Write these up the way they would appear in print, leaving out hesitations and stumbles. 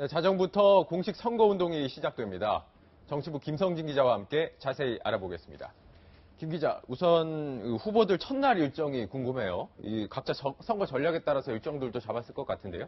네, 자정부터 공식 선거운동이 시작됩니다. 정치부 김성진 기자와 함께 자세히 알아보겠습니다. 김 기자, 우선 후보들 첫날 일정이 궁금해요. 각자 선거 전략에 따라서 일정들도 잡았을 것 같은데요.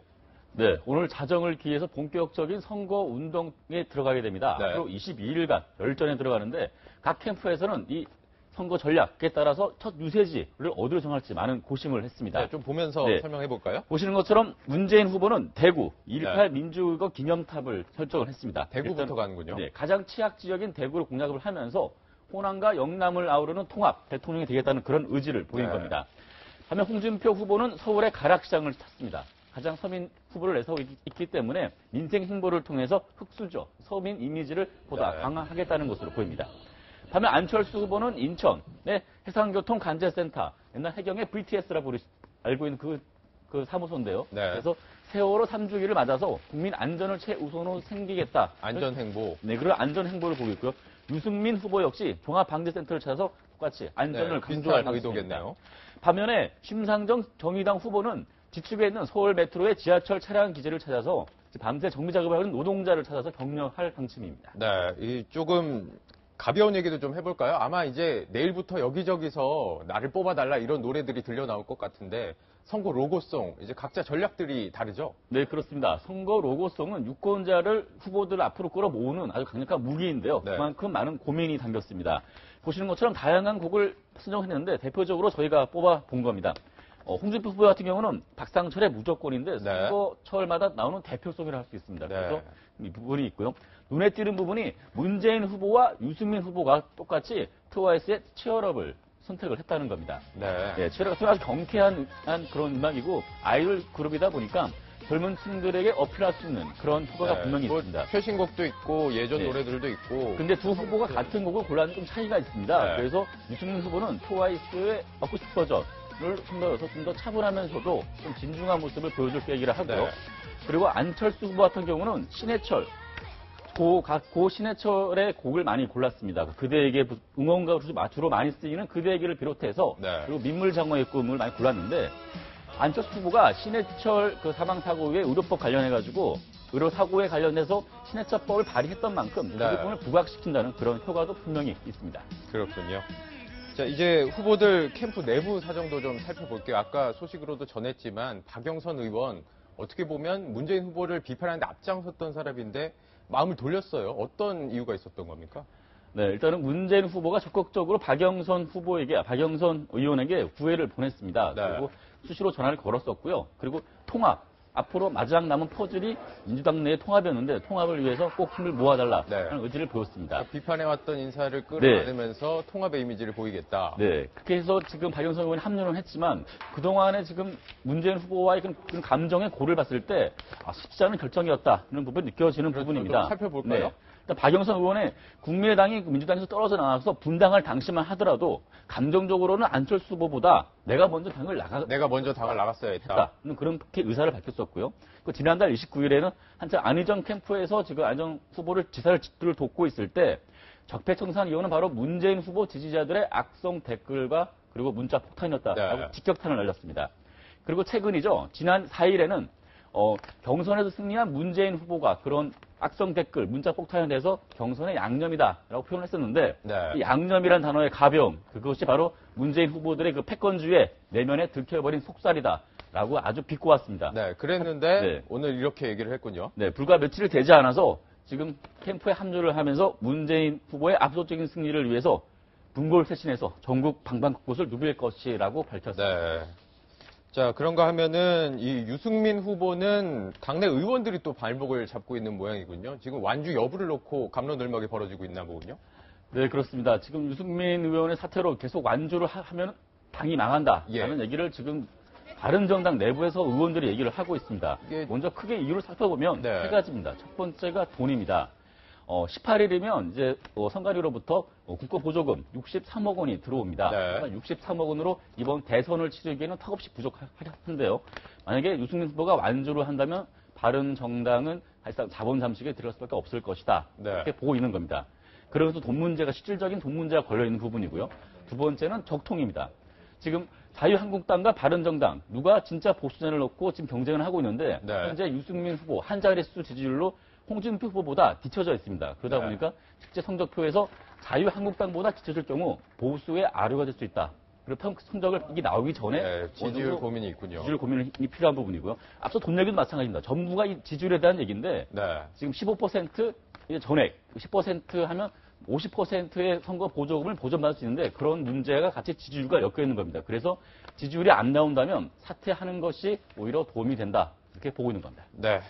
네, 오늘 자정을 기해서 본격적인 선거 운동에 들어가게 됩니다. 네. 앞으로 22일간 열전에 들어가는데 각 캠프에서는 이 선거 전략에 따라서 첫 유세지를 어디로 정할지 많은 고심을 했습니다. 네, 좀 보면서 설명해 볼까요? 보시는 것처럼 문재인 후보는 대구 2.18 민주의거 기념탑을 설정을 했습니다. 대구부터 가는군요. 네, 가장 취약 지역인 대구를 공략을 하면서 호남과 영남을 아우르는 통합 대통령이 되겠다는 그런 의지를 보인 겁니다. 반면 홍준표 후보는 서울의 가락시장을 찾습니다. 가장 서민 후보를 내세우고 있기 때문에 민생 행보를 통해서 흑수저, 서민 이미지를 보다 강화하겠다는 것으로 보입니다. 반면 안철수 후보는 인천의 해상교통관제센터, 옛날 해경의 VTS라고 알고 있는 그 사무소인데요. 네. 그래서 세월호 3주기를 맞아서 국민 안전을 최우선으로 챙기겠다. 안전행보. 네, 그런 안전행보를 보고 있고요. 유승민 후보 역시 종합방재센터를 찾아서 똑같이 안전을 강조할 의도겠네요. 반면에 심상정 정의당 후보는 지축에 있는 서울 메트로의 지하철 차량 기지를 찾아서 밤새 정비 작업을 하는 노동자를 찾아서 격려할 방침입니다. 네, 조금 가벼운 얘기도 좀 해볼까요? 아마 이제 내일부터 여기저기서 나를 뽑아달라 이런 노래들이 들려 나올 것 같은데 선거 로고송, 이제 각자 전략들이 다르죠? 네, 그렇습니다. 선거 로고송은 유권자를 후보들 앞으로 끌어모으는 아주 강력한 무기인데요. 네. 그만큼 많은 고민이 담겼습니다. 보시는 것처럼 다양한 곡을 선정했는데 대표적으로 저희가 뽑아본 겁니다. 홍준표 후보 같은 경우는 박상철의 무조건인데 선거철마다 나오는 대표송이라 할 수 있습니다. 그래서 이 부분이 있고요. 눈에 띄는 부분이 문재인 후보와 유승민 후보가 똑같이 트와이스의 치얼업을 선택을 했다는 겁니다. 네, 치얼업 같은 아주 경쾌한 그런 음악이고 아이돌 그룹이다 보니까 젊은 층들에게 어필할 수 있는 그런 효과가 분명히 있습니다. 최신곡도 있고 예전 노래들도 있고. 근데 두 후보가 같은 곡을 골라는 좀 차이가 있습니다. 그래서 유승민 후보는 트와이스의 어쿠스틱 버전을 선보여서 좀 더 차분하면서도 좀 진중한 모습을 보여줄 계획이라 하고요. 그리고 안철수 후보 같은 경우는 신해철, 고 신해철의 곡을 많이 골랐습니다. 그대에게 응원가 주로 많이 쓰이는 그대에게를 비롯해서 그리고 민물장어의 꿈을 많이 골랐는데 안철수 후보가 신해철 그 사망 사고 후에 의료법 관련해가지고 의료 사고에 관련해서 신해철법을 발의했던 만큼 그 부분을 부각시킨다는 그런 효과도 분명히 있습니다. 그렇군요. 자, 이제 후보들 캠프 내부 사정도 좀 살펴볼게요. 아까 소식으로도 전했지만 박영선 의원 어떻게 보면 문재인 후보를 비판하는데 앞장섰던 사람인데 마음을 돌렸어요. 어떤 이유가 있었던 겁니까? 네, 일단은 문재인 후보가 적극적으로 박영선 의원에게 구애를 보냈습니다. 그리고 수시로 전화를 걸었었고요. 그리고 통합, 앞으로 마지막 남은 퍼즐이 민주당 내의 통합이었는데 통합을 위해서 꼭 힘을 모아달라는 의지를 보였습니다. 비판해왔던 인사를 끌어안으면서 통합의 이미지를 보이겠다. 네, 그렇게 해서 지금 박영선 의원이 합류는 했지만 그동안에 지금 문재인 후보와의 그런 감정의 고를 봤을 때 쉽지 않은 결정이었다는 부분이 느껴지는 부분입니다. 좀 살펴볼까요? 네. 박영선 의원의 국민의당이 민주당에서 떨어져 나와서 분당할 당시만 하더라도 감정적으로는 안철수 후보보다 내가 먼저 당을 나갔어야 했다. 그렇게 의사를 밝혔었고요. 지난달 29일에는 한참 안희정 캠프에서 지금 안희정 후보를 지사를 돕고 있을 때 적폐청산위원은 바로 문재인 후보 지지자들의 악성 댓글과 그리고 문자 폭탄이었다라고 직격탄을 날렸습니다. 그리고 최근이죠. 지난 4일에는 경선에서 승리한 문재인 후보가 그런 악성 댓글, 문자 폭탄에 대해서 경선의 양념이다라고 표현을 했었는데 이 양념이란 단어의 가벼움, 그것이 바로 문재인 후보들의 그 패권주의의 내면에 들켜버린 속살이다라고 아주 비꼬았습니다. 네, 그랬는데 오늘 이렇게 얘기를 했군요. 네, 불과 며칠 되지 않아서 지금 캠프에 합류를 하면서 문재인 후보의 압도적인 승리를 위해서 분골쇄신해서 전국 방방곳곳을 누빌 것이라고 밝혔습니다. 자, 그런가 하면은 이 유승민 후보는 당내 의원들이 또 발목을 잡고 있는 모양이군요. 지금 완주 여부를 놓고 갑론을먹이 벌어지고 있나 보군요. 네, 그렇습니다. 지금 유승민 의원의 사태로 계속 완주를 하면 당이 망한다라는 얘기를 지금 바른정당 내부에서 의원들이 얘기를 하고 있습니다. 먼저 크게 이유를 살펴보면 세 가지입니다. 첫 번째가 돈입니다. 18일이면 이제 선관위로부터 국고보조금 63억 원이 들어옵니다. 63억 원으로 이번 대선을 치르기에는 턱없이 부족한데요. 만약에 유승민 후보가 완주를 한다면 바른정당은 사실상 자본 잠식에 들어갈 수밖에 없을 것이다. 이렇게 보고 있는 겁니다. 그러면서 돈 문제가 실질적인 돈 문제가 걸려있는 부분이고요. 두 번째는 적통입니다. 지금 자유한국당과 바른정당 누가 진짜 보수전을 놓고 지금 경쟁을 하고 있는데 네. 현재 유승민 후보 한 자릿수 지지율로 홍준표 후보보다 뒤처져 있습니다. 그러다 네. 보니까 실제 성적표에서 자유한국당보다 뒤처질 경우 보수의 아류가 될 수 있다. 그리고 성적을 이게 나오기 전에 네, 지지율 어느 정도 고민이 있군요. 지지율 고민이 필요한 부분이고요. 앞서 돈 얘기도 마찬가지입니다. 전부가 이 지지율에 대한 얘기인데 네. 지금 15% 이제 전액 10% 하면 50%의 선거 보조금을 보전받을 수 있는데 그런 문제가 같이 지지율과 엮여 있는 겁니다. 그래서 지지율이 안 나온다면 사퇴하는 것이 오히려 도움이 된다. 이렇게 보고 있는 겁니다. 네.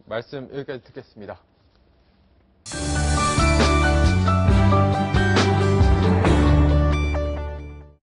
말씀 여기까지 듣겠습니다.